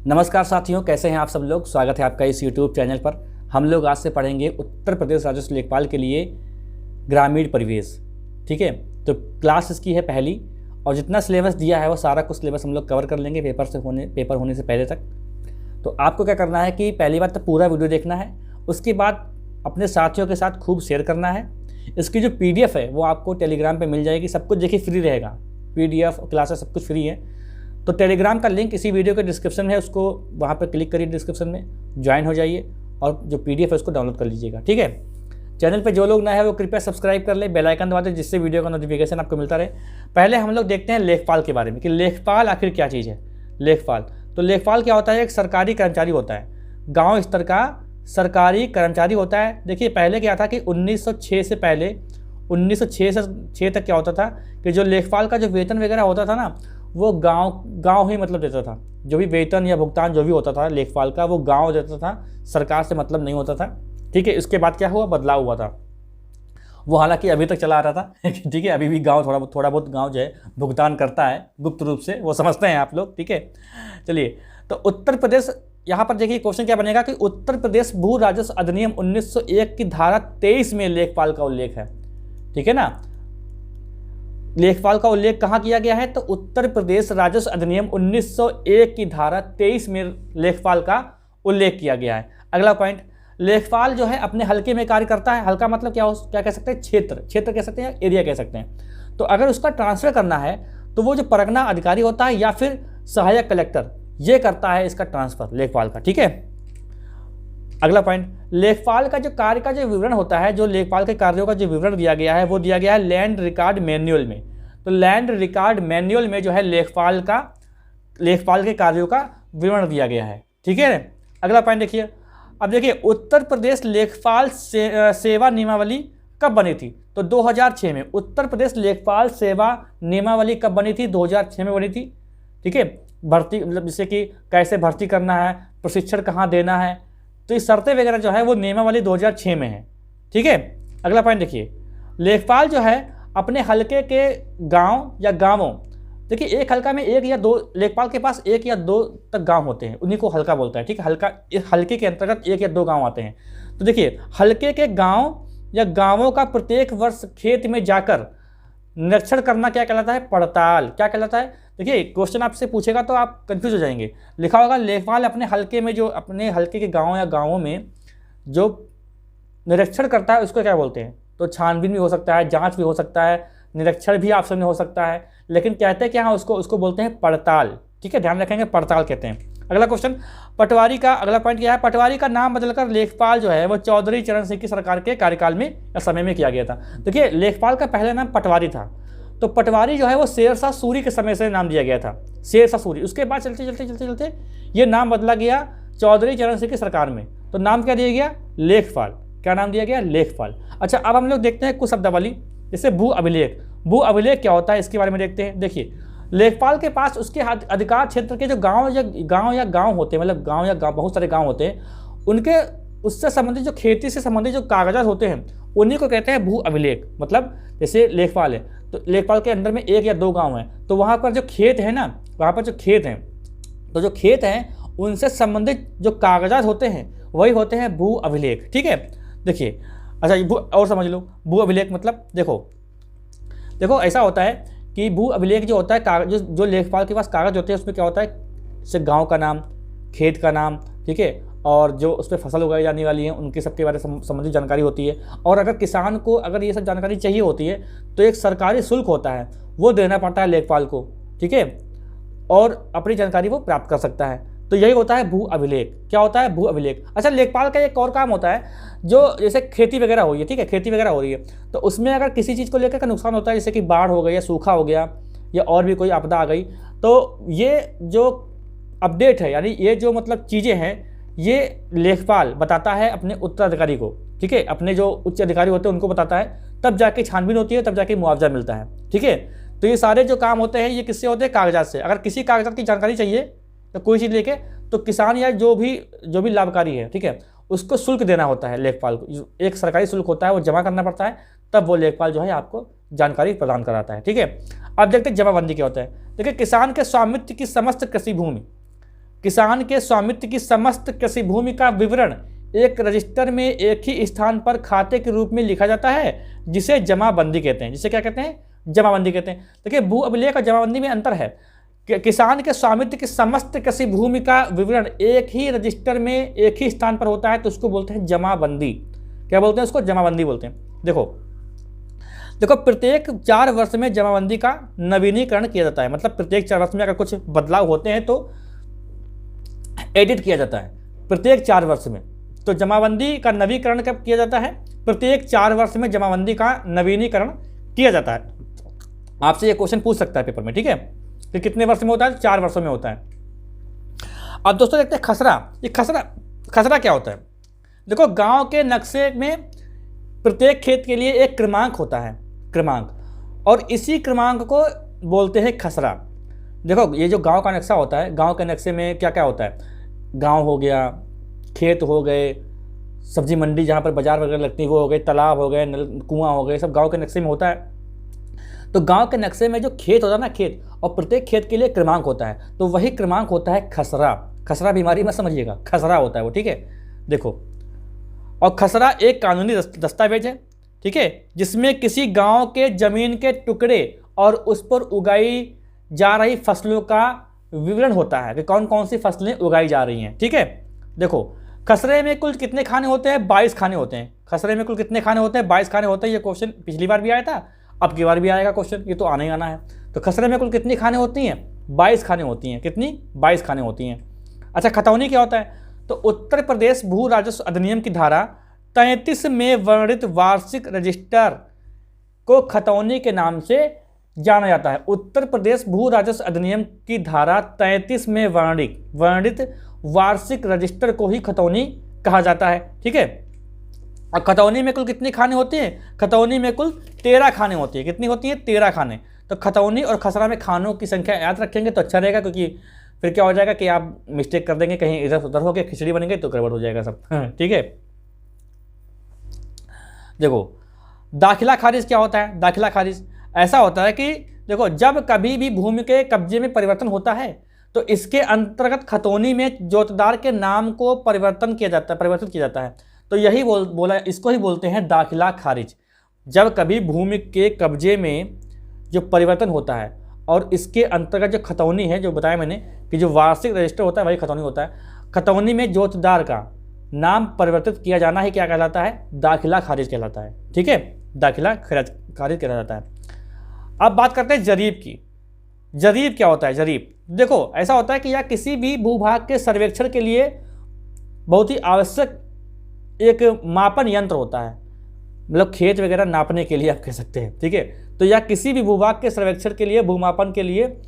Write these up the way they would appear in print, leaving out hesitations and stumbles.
नमस्कार साथियों, कैसे हैं आप सब लोग। स्वागत है आपका इस YouTube चैनल पर। हम लोग आज से पढ़ेंगे उत्तर प्रदेश राजस्व लेखपाल के लिए ग्रामीण परिवेश। ठीक है, तो क्लास इसकी है पहली और जितना सिलेबस दिया है वो सारा कुछ सिलेबस हम लोग कवर कर लेंगे पेपर होने से पहले तक। तो आपको क्या करना है कि पहली बात तो पूरा वीडियो देखना है, उसके बाद अपने साथियों के साथ खूब शेयर करना है। इसकी जो PDF है वो आपको टेलीग्राम पर मिल जाएगी। सब कुछ देखिए फ्री रहेगा, PDF क्लासेस सब कुछ फ्री है। तो टेलीग्राम का लिंक इसी वीडियो के डिस्क्रिप्शन में है, उसको वहाँ पर क्लिक करिए, डिस्क्रिप्शन में ज्वाइन हो जाइए और जो PDF है उसको डाउनलोड कर लीजिएगा। ठीक है, चैनल पे जो लोग नए हैं वो कृपया सब्सक्राइब कर ले, बेल आइकन दबा दें जिससे वीडियो का नोटिफिकेशन आपको मिलता रहे। पहले हम लोग देखते हैं लेखपाल के बारे में कि लेखपाल आखिर क्या चीज़ है। लेखपाल तो लेखपाल क्या होता है, एक सरकारी कर्मचारी होता है, गाँव स्तर का सरकारी कर्मचारी होता है। देखिए पहले क्या था कि 1906 से पहले 1906 से 6 तक क्या होता था कि जो लेखपाल का जो वेतन वगैरह होता था ना, वो गांव ही मतलब देता था। जो भी वेतन या भुगतान जो भी होता था लेखपाल का, वो गांव देता था, सरकार से मतलब नहीं होता था। ठीक है, इसके बाद क्या हुआ, बदलाव हुआ था। वो हालांकि अभी तक चला आ रहा था ठीक है, अभी भी गांव थोड़ा बहुत गांव जो है भुगतान करता है गुप्त रूप से, वो समझते हैं आप लोग। ठीक है, चलिए तो उत्तर प्रदेश, यहाँ पर देखिए क्वेश्चन क्या बनेगा कि उत्तर प्रदेश भू राजस्व अधिनियम 1901 की धारा 23 में लेखपाल का उल्लेख है। ठीक है ना, लेखपाल का उल्लेख कहाँ किया गया है, तो उत्तर प्रदेश राजस्व अधिनियम 1901 की धारा 23 में लेखपाल का उल्लेख किया गया है। अगला पॉइंट, लेखपाल जो है अपने हलके में कार्य करता है। हल्का मतलब क्या कह सकते हैं, क्षेत्र कह सकते हैं, एरिया कह सकते हैं। तो अगर उसका ट्रांसफर करना है तो वो जो परगना अधिकारी होता है या फिर सहायक कलेक्टर, ये करता है इसका ट्रांसफर लेखपाल का। ठीक है, अगला पॉइंट, लेखपाल का जो कार्य का जो विवरण होता है, जो लेखपाल के कार्यों का जो विवरण दिया गया है वो दिया गया है लैंड रिकॉर्ड मैन्युअल में। तो लैंड रिकॉर्ड मैन्युअल में जो है लेखपाल के कार्यों का विवरण दिया गया है। ठीक है, अगला पॉइंट देखिए। अब देखिए उत्तर प्रदेश लेखपाल सेवा नियमावली कब बनी थी, तो 2006 में। उत्तर प्रदेश लेखपाल सेवा नियमावली कब बनी थी, 2006 में बनी थी। ठीक है, भर्ती मतलब जैसे कि कैसे भर्ती करना है, प्रशिक्षण कहाँ देना है, तो ये शर्तें वगैरह जो है वो नियमावली 2006 में है। ठीक है, अगला पॉइंट देखिए, लेखपाल जो है अपने हलके के गांव या गांवों, देखिए एक हलका में एक या दो, लेखपाल के पास एक या दो तक गांव होते हैं, उन्हीं को हलका बोलता है। ठीक है, हलके के अंतर्गत एक या दो गांव आते हैं। तो देखिए हलके के गांव या गांवों का प्रत्येक वर्ष खेत में जाकर निरीक्षण करना क्या कहलाता है, पड़ताल। क्या कहलाता है, देखिए क्वेश्चन आपसे पूछेगा तो आप कंफ्यूज हो जाएंगे। लिखा होगा लेखपाल अपने हलके में, जो अपने हलके के गांव या गांवों में जो निरीक्षण करता है उसको क्या बोलते हैं। तो छानबीन भी हो सकता है, जांच भी हो सकता है, निरीक्षण भी ऑप्शन में हो सकता है, लेकिन कहते हैं क्या है उसको बोलते हैं पड़ताल। ठीक है, ध्यान रखेंगे, पड़ताल कहते हैं। अगला क्वेश्चन, पटवारी का अगला पॉइंट क्या है, पटवारी का नाम बदलकर लेखपाल जो है वो चौधरी चरण सिंह की सरकार के कार्यकाल में या समय में किया गया था। देखिए लेखपाल का पहला नाम पटवारी था, तो पटवारी जो है वो शेरशाह सूरी के समय से नाम दिया गया था, शेरशाह सूरी। उसके बाद चलते ये नाम बदला गया चौधरी चरण सिंह की सरकार में, तो नाम क्या दिया गया, लेखपाल। क्या नाम दिया गया, लेखपाल। अच्छा, अब हम लोग देखते हैं कुछ शब्दावली, जैसे भू अभिलेख। भू अभिलेख क्या होता है इसके बारे में देखते हैं। देखिए लेखपाल के पास उसके अधिकार क्षेत्र के जो गाँव होते हैं, मतलब गाँव या बहुत सारे गाँव होते हैं, उनके उससे संबंधित जो खेती से संबंधित जो कागजात होते हैं उन्हीं को कहते हैं भू अभिलेख। मतलब जैसे लेखपाल है तो लेखपाल के अंदर में एक या दो गांव हैं, तो वहाँ पर जो खेत है ना, वहाँ पर जो खेत हैं, तो जो खेत हैं उनसे संबंधित जो कागजात होते हैं वही होते हैं भू अभिलेख। ठीक है, देखिए अच्छा और समझ लो, भू अभिलेख मतलब देखो ऐसा होता है कि भू अभिलेख जो होता है कागज, जो लेखपाल के पास कागज होते हैं उसमें क्या होता है, जैसे गाँव का नाम, खेत का नाम, ठीक है, और जो उस पर फसल उगाई जाने वाली है उनके सबके बारे में संबंधित जानकारी होती है। और अगर किसान को अगर ये सब जानकारी चाहिए होती है तो एक सरकारी शुल्क होता है, वो देना पड़ता है लेखपाल को। ठीक है, और अपनी जानकारी वो प्राप्त कर सकता है। तो यही होता है भू अभिलेख। क्या होता है, भू अभिलेख। अच्छा, लेखपाल का एक और काम होता है, जो जैसे खेती वगैरह हुई है, ठीक है, खेती वगैरह हो रही है, तो उसमें अगर किसी चीज़ को लेकर का नुकसान होता है, जैसे कि बाढ़ हो गई या सूखा हो गया या और भी कोई आपदा आ गई, तो ये जो अपडेट है, यानी ये जो मतलब चीज़ें हैं, ये लेखपाल बताता है अपने उत्तराधिकारी को। ठीक है, अपने जो उच्च अधिकारी होते हैं उनको बताता है, तब जाके छानबीन होती है, तब जाके मुआवजा मिलता है। ठीक है, तो ये सारे जो काम होते हैं ये किससे होते हैं, कागजात से। अगर किसी कागजात की जानकारी चाहिए तो कोई चीज़ लेके, तो किसान या जो भी लाभकारी है, ठीक है, उसको शुल्क देना होता है लेखपाल को। एक सरकारी शुल्क होता है, वो जमा करना पड़ता है, तब वो लेखपाल जो है आपको जानकारी प्रदान कराता है। ठीक है, अब देखते हैं जमाबंदी क्या होता है। देखिए, किसान के स्वामित्व की समस्त कृषि भूमि किसान के स्वामित्व की समस्त कृषि भूमि का विवरण एक रजिस्टर में एक ही स्थान पर खाते के रूप में लिखा जाता है, जिसे जमाबंदी कहते हैं। जिसे क्या कहते हैं? जमाबंदी कहते हैं। देखिए, भू अभिलेख और जमाबंदी में अंतर है। किसान के स्वामित्व की समस्त कृषि भूमि का विवरण एक ही रजिस्टर में एक ही स्थान पर होता है, तो उसको बोलते हैं जमाबंदी। क्या बोलते हैं उसको? जमाबंदी बोलते हैं। देखो, प्रत्येक 4 वर्ष में जमाबंदी का नवीनीकरण किया जाता है। मतलब प्रत्येक 4 वर्ष में अगर कुछ बदलाव होते हैं तो एडिट किया जाता है प्रत्येक 4 वर्ष में। तो जमाबंदी का नवीकरण कब किया जाता है? प्रत्येक 4 वर्ष में जमाबंदी का नवीनीकरण किया जाता है। आपसे ये क्वेश्चन पूछ सकता है पेपर में, ठीक है, कि कितने वर्ष में होता है? 4 वर्षों में होता है। अब दोस्तों देखते हैं खसरा। ये खसरा क्या होता है? देखो, गांव के नक्शे में प्रत्येक खेत के लिए एक क्रमांक होता है, क्रमांक, और इसी क्रमांक को बोलते हैं खसरा। देखो, ये जो गांव का नक्शा होता है, गांव के नक्शे में क्या क्या होता है? गांव हो गया, खेत हो गए, सब्जी मंडी जहाँ पर बाजार वगैरह लगती है वो हो गए, तालाब हो गए, कुआं हो गए, सब गांव के नक्शे में होता है। तो गांव के नक्शे में जो खेत होता है ना, खेत, और प्रत्येक खेत के लिए क्रमांक होता है, तो वही क्रमांक होता है खसरा। खसरा बीमारी मत समझिएगा, खसरा होता है वो, ठीक है। देखो, और खसरा एक कानूनी दस्तावेज है, ठीक है, जिसमें किसी गांव के जमीन के टुकड़े और उस पर उगाई जा रही फसलों का विवरण होता है कि कौन कौन सी फसलें उगाई जा रही हैं, ठीक है। देखो, खसरे में कुल कितने खाने होते हैं? 22 खाने होते हैं। खसरे में कुल कितने खाने होते हैं? 22 खाने होते हैं। ये क्वेश्चन पिछली बार भी आया था, अब की बार भी आएगा क्वेश्चन, ये तो आना ही आना है। तो खसरे में कुल कितनी खाने होती हैं? 22 खाने होती हैं। कितनी? 22 खाने होती हैं। अच्छा, खतौनी क्या होता है? तो उत्तर प्रदेश भू राजस्व अधिनियम की धारा 33 में वर्णित वार्षिक रजिस्टर को खतौनी के नाम से जाना जाता है। उत्तर प्रदेश भू राजस्व अधिनियम की धारा 33 में वर्णित वार्षिक रजिस्टर को ही खतौनी कहा जाता है, ठीक है। और खतौनी में कुल कितनी खाने होती हैं? खतौनी में कुल 13 खाने होती है। कितनी होती हैं? 13 खाने। तो खतौनी और खसरा में खानों की संख्या याद रखेंगे तो अच्छा रहेगा, क्योंकि फिर क्या हो जाएगा कि आप मिस्टेक कर देंगे, कहीं इधर उधर हो के खिचड़ी बन गई तो गड़बड़ हो जाएगा सब, ठीक है। देखो, दाखिला खारिज क्या होता है? दाखिला खारिज ऐसा होता है कि देखो, जब कभी भी भूमि के कब्जे में परिवर्तन होता है तो इसके अंतर्गत खतौनी में जोतदार के नाम को परिवर्तित किया जाता है। तो यही बोला, इसको ही बोलते हैं दाखिला खारिज। जब कभी भूमि के कब्जे में जो परिवर्तन होता है और इसके अंतर्गत जो खतौनी है, जो बताया मैंने कि जो वार्षिक रजिस्टर होता है वही खतौनी होता है। खतौनी में जोतदार का नाम परिवर्तित किया जाना ही क्या कहलाता है? दाखिला खारिज कहलाता है, ठीक है। दाखिला खारिज कहलाता है। अब बात करते हैं जरीब की। जरीब क्या होता है? जरीब, देखो, ऐसा होता है कि यह किसी भी भूभाग के सर्वेक्षण के लिए बहुत ही आवश्यक एक मापन यंत्र होता है, मतलब खेत वगैरह नापने के लिए आप कह सकते हैं, ठीक है। तो यह किसी भी भूभाग के सर्वेक्षण के लिए, भूमापन के लिए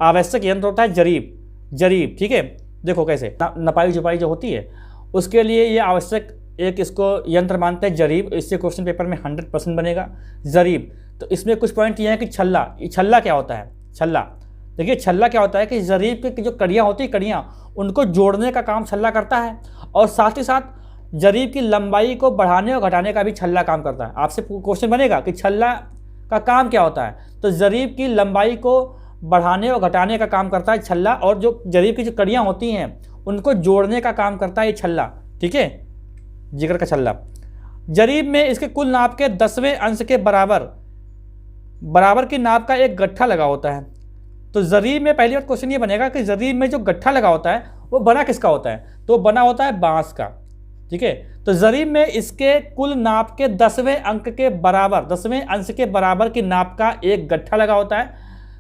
आवश्यक यंत्र होता है जरीब, ठीक है। देखो कैसे नपाई जुपाई जो होती है उसके लिए ये आवश्यक एक इसको यंत्र मानते हैं जरीब। इससे क्वेश्चन पेपर में 100% बनेगा जरीब। तो इसमें कुछ पॉइंट ये है कि छल्ला क्या होता है? छल्ला, देखिए, छल्ला क्या होता है कि जरीब की जो कड़ियाँ होती है, कड़ियाँ, उनको जोड़ने का काम छल्ला करता है, और साथ ही साथ जरीब की लंबाई को बढ़ाने और घटाने का भी छल्ला काम करता है। आपसे क्वेश्चन बनेगा कि छल्ला का काम क्या होता है? तो जरीब की लंबाई को बढ़ाने और घटाने का काम करता है छल्ला, और जो जरीब की जो कड़ियाँ होती हैं उनको जोड़ने का काम करता है ये छल्ला, ठीक है, जिगर का छल्ला। जरीब में इसके कुल नाप के 10वें अंश के बराबर की नाप का एक गट्ठा लगा होता है। तो जरीब में पहली बार क्वेश्चन ये बनेगा कि जरीब में जो गट्ठा लगा होता है वो बना किसका होता है? तो बना होता है बांस का, ठीक है। तो जरीब में इसके कुल नाप के 10वें अंश के बराबर की नाप का एक गट्ठा लगा होता है,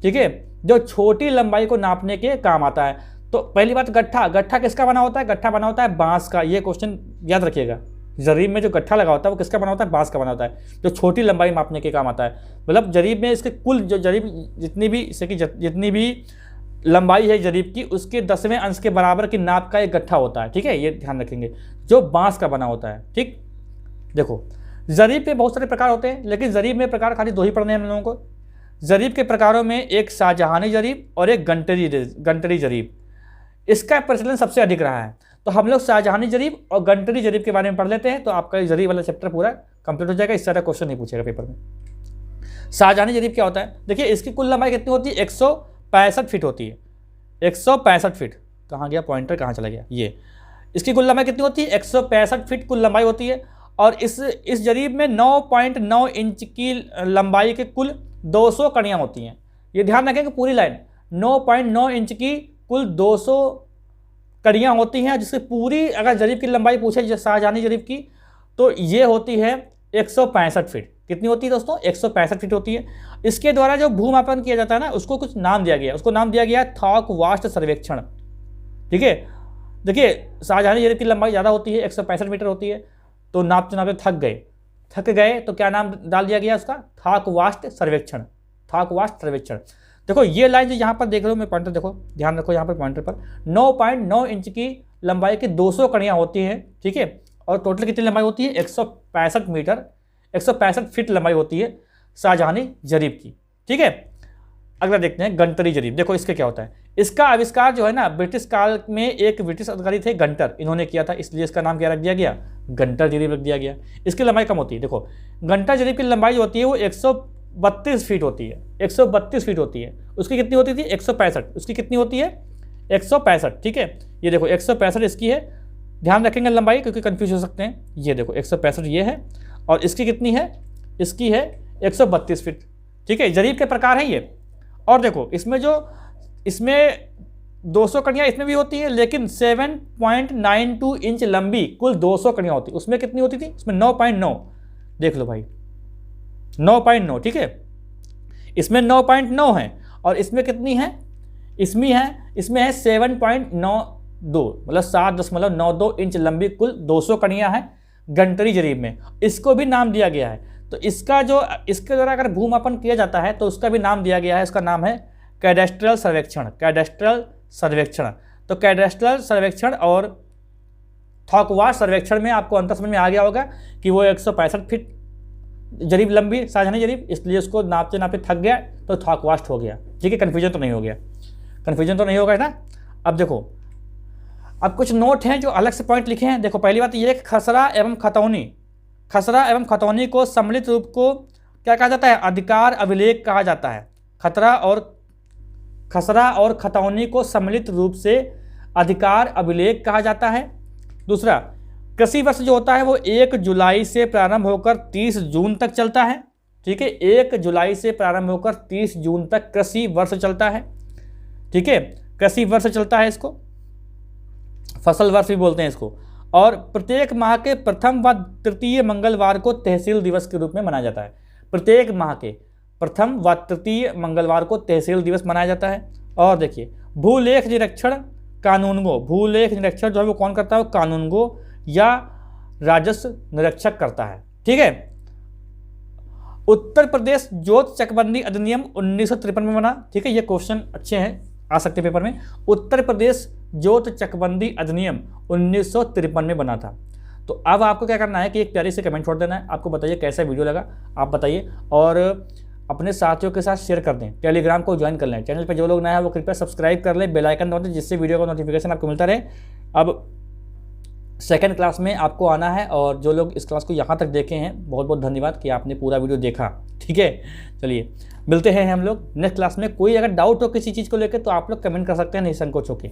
ठीक है, जो छोटी लंबाई को नापने के काम आता है। तो पहली बात, गट्ठा किसका बना होता है? गट्ठा बना होता है बांस का। ये क्वेश्चन याद रखिएगा, जरीब में जो गट्ठा लगा होता है वो किसका बना होता है? बांस का बना होता है, जो छोटी लंबाई मापने के काम आता है। मतलब जरीब में इसके कुल जो जरीब जितनी भी लंबाई है जरीब की, उसके 10वें अंश के बराबर की नाप का एक गट्ठा होता है, ठीक है, ये ध्यान रखेंगे, जो बांस का बना होता है, ठीक। देखो, जरीब के बहुत सारे प्रकार होते हैं, लेकिन जरीब में प्रकार खाली 2 ही पढ़ने हैं हम लोगों को। जरीब के प्रकारों में एक शाहजहानी जरीब और एक गंटरी जरीब, इसका प्रचलन सबसे अधिक रहा है। तो हम लोग शाहजहानी जरीब और गंटरी जरीब के बारे में पढ़ लेते हैं, तो आपका जरीब वाला चैप्टर पूरा कंप्लीट हो जाएगा। इस तरह क्वेश्चन नहीं पूछेगा पेपर में। शाहजहानी जरीब क्या होता है? देखिए, इसकी कुल लंबाई कितनी होती है? 165 फीट होती है, 165 फीट, कहाँ गया पॉइंटर, कहाँ चला गया, ये इसकी कुल लंबाई कितनी होती है 165 फीट कुल लंबाई होती है। और इस जरीब में 9.9 इंच की लंबाई के कुल 200 कड़ियाँ होती हैं। ये ध्यान रखें कि पूरी लाइन 9.9 इंच की कुल 200 कड़ियाँ होती हैं, जिससे पूरी अगर जरीब की लंबाई पूछे शाहजहानी जरीब की तो ये होती है 165 फीट। कितनी होती है दोस्तों 165 फीट होती है। इसके द्वारा जो भूमापन किया जाता है ना, उसको कुछ नाम दिया गया है, उसको नाम दिया गया है थॉक वास्ट सर्वेक्षण। ठीक है, देखिए शाहजहानी जरीब की लंबाई ज़्यादा होती है 165 मीटर होती है, तो नापते नापते थक गए तो क्या नाम डाल दिया गया उसका, थॉक वास्ट सर्वेक्षण, थॉक वास्ट सर्वेक्षण। देखो ये लाइन जो यहाँ पर देख रहे हो मैं पॉइंटर, देखो ध्यान रखो यहाँ पर पॉइंटर पर 9.9 इंच की लंबाई की 200 कड़ियाँ होती हैं। ठीक है, और टोटल कितनी लंबाई होती है 165 मीटर, 165 फीट लंबाई होती है शाहजहानी जरीब की। ठीक है, अगला देखते हैं गंटरी जरीब। देखो इसके क्या होता है, इसका आविष्कार जो है ना ब्रिटिश काल में एक ब्रिटिश अधिकारी थे गंटर, इन्होंने किया था, इसलिए इसका नाम क्या रख दिया गया, गंटर जरीब रख दिया गया। इसकी लंबाई कम होती है। देखो गंटर जरीब की लंबाई जो होती है वो 132 फीट होती है, 132 फीट होती है। उसकी कितनी होती थी 165, उसकी कितनी होती है 165। ठीक है, ये देखो 165 इसकी है, ध्यान रखेंगे लंबाई क्योंकि कंफ्यूज हो सकते हैं। ये देखो 165 ये है, और इसकी कितनी है, इसकी है 132 फीट। ठीक है, जरीब के प्रकार है ये। और देखो इसमें 200 कड़ियाँ इसमें भी होती हैं, लेकिन 7.92 इंच लंबी कुल 200 कड़ियाँ होती, उसमें कितनी होती थी, उसमें 9.9, देख लो भाई 9.9। ठीक है, इसमें 9.9 है, और इसमें कितनी है, इसमें है 7.92, मतलब 7.92 इंच लंबी कुल 200 कड़ियाँ हैं गंटरी जरीब में। इसको भी नाम दिया गया है, तो इसके द्वारा अगर भूमापन किया जाता है तो उसका भी नाम दिया गया है, इसका नाम है कैडेस्ट्रल सर्वेक्षण, कैडेस्ट्रल सर्वेक्षण। तो कैडेस्ट्रल सर्वेक्षण और थॉकवास्ट सर्वेक्षण में आपको अंतर समझ में आ गया होगा कि वो 165 फीट जरीब लंबी शाहजहानी जरीब, इसलिए उसको नापते नापते थक गया तो थॉकवास्ट हो गया। ठीक है, कन्फ्यूजन तो नहीं हो गया, कन्फ्यूजन तो नहीं होगा ना। अब देखो, अब कुछ नोट हैं जो अलग से पॉइंट लिखे हैं। देखो पहली बात ये खसरा एवं खतौनी को सम्मिलित रूप को क्या कहा जाता है, अधिकार अभिलेख कहा जाता है। खसरा और खतौनी को सम्मिलित रूप से अधिकार अभिलेख कहा जाता है। दूसरा, कृषि वर्ष जो होता है वो 1 जुलाई से प्रारंभ होकर 30 जून तक चलता है। ठीक है, 1 जुलाई से प्रारंभ होकर 30 जून तक कृषि वर्ष चलता है। ठीक है, कृषि वर्ष चलता है, इसको फसल वर्ष भी बोलते हैं इसको। और प्रत्येक माह के प्रथम व तृतीय मंगलवार को तहसील दिवस के रूप में मनाया जाता है। प्रत्येक माह के प्रथम व तृतीय मंगलवार को तहसील दिवस मनाया जाता है। और देखिए भूलेख निरीक्षण कानूनगो, भूलेख निरीक्षण जो है वो कौन करता है, वो कानूनगो या राजस्व निरीक्षक करता है। ठीक है, उत्तर प्रदेश जोत चकबंदी अधिनियम 1953 में बना। ठीक है, ये क्वेश्चन अच्छे हैं, आ सकते पेपर में। उत्तर प्रदेश जोत चकबंदी अधिनियम 1953 में बना था। तो अब आपको क्या करना है कि एक प्यारी से कमेंट छोड़ देना है। आपको बताइए कैसा वीडियो लगा, आप बताइए, और अपने साथियों के साथ शेयर कर दें। टेलीग्राम को ज्वाइन कर लें। चैनल पर जो लोग नए हैं वो कृपया सब्सक्राइब कर लें, बेल आइकन दबा दें, जिससे वीडियो का नोटिफिकेशन आपको मिलता रहे। अब सेकंड क्लास में आपको आना है, और जो लोग इस क्लास को यहाँ तक देखे हैं बहुत बहुत धन्यवाद कि आपने पूरा वीडियो देखा। ठीक है, चलिए मिलते हैं हम लोग नेक्स्ट क्लास में। कोई अगर डाउट हो किसी चीज़ को लेकर तो आप लोग कमेंट कर सकते हैं निसंकोच होकर।